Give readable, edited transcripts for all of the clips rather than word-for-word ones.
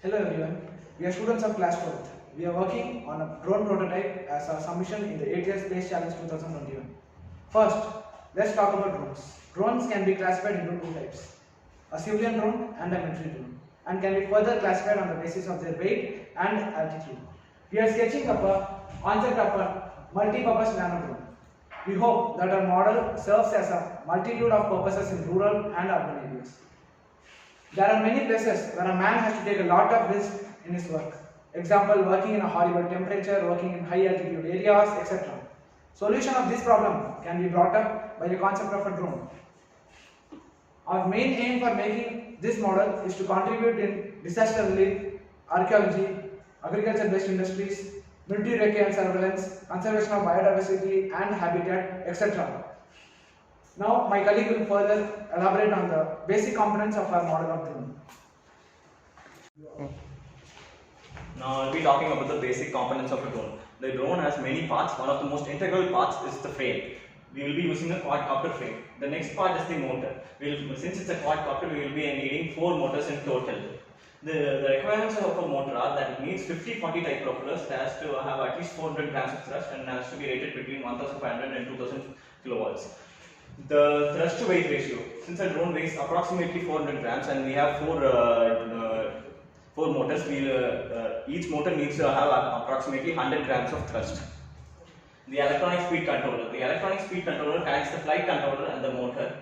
Hello everyone, we are students of class 12th. We are working on a drone prototype as a submission in the 8th Space Challenge 2021. First, let's talk about drones. Drones can be classified into two types, a civilian drone and a military drone, and can be further classified on the basis of their weight and altitude. We are sketching up a concept of a multi-purpose nano drone. We hope that our model serves as a multitude of purposes in rural and urban areas. There are many places where a man has to take a lot of risk in his work. Example, working in a horrible temperature, working in high altitude areas, etc. Solution of this problem can be brought up by the concept of a drone. Our main aim for making this model is to contribute in disaster relief, archaeology, agriculture-based industries, military recce and surveillance, conservation of biodiversity and habitat, etc. Now, my colleague will further elaborate on the basic components of our model of drone. Now, I'll be talking about the basic components of a drone. The drone has many parts. One of the most integral parts is the frame. We will be using a quadcopter frame. The next part is the motor. Since it's a quadcopter, we will be needing 4 motors in total. The requirements of a motor are that it needs 50-40 type propellers. It has to have at least 400 grams of thrust and has to be rated between 1500 and 2000 kilowatts. The thrust to weight ratio, since a drone weighs approximately 400 grams and we have four motors, each motor needs to have approximately 100 grams of thrust. The electronic speed controller. The electronic speed controller connects the flight controller and the motor.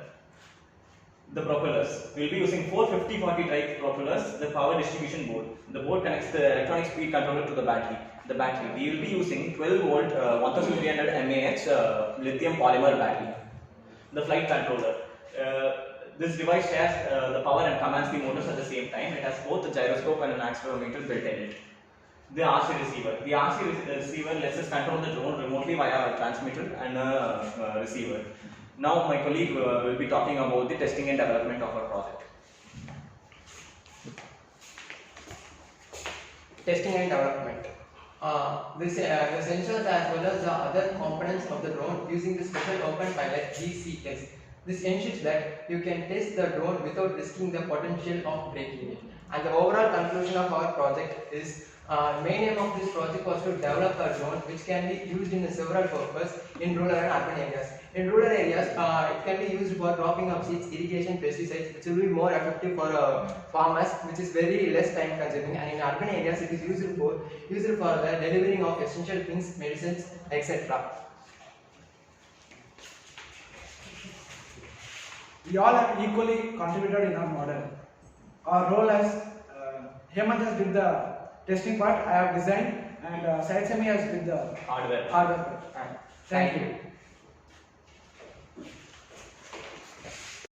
The propellers. We will be using 4 50-40 type propellers, the power distribution board. The board connects the electronic speed controller to the battery. We will be using 12 volt 1300 mAh lithium polymer battery. The flight controller. This device shares the power and commands the motors at the same time. It has both a gyroscope and an accelerometer built in it. The RC receiver. The RC receiver lets us control the drone remotely via a transmitter and a receiver. Now my colleague will be talking about the testing and development of our project. Testing and development. This ensures as well as the other components of the drone using the special open pilot GCS. This ensures that you can test the drone without risking the potential of breaking it. And the overall conclusion of our project is main aim of this project was to develop a drone which can be used in several purposes in rural and urban areas. In rural areas, it can be used for dropping of seeds, irrigation, pesticides, which will be more effective for farmers, which is very less time consuming. And in urban areas, it is used for the delivering of essential things, medicines, etc. We all have equally contributed in our model. Our role as Hemant has did the testing part, I have designed, and Said Semi has did the Hardware. part. Thank you.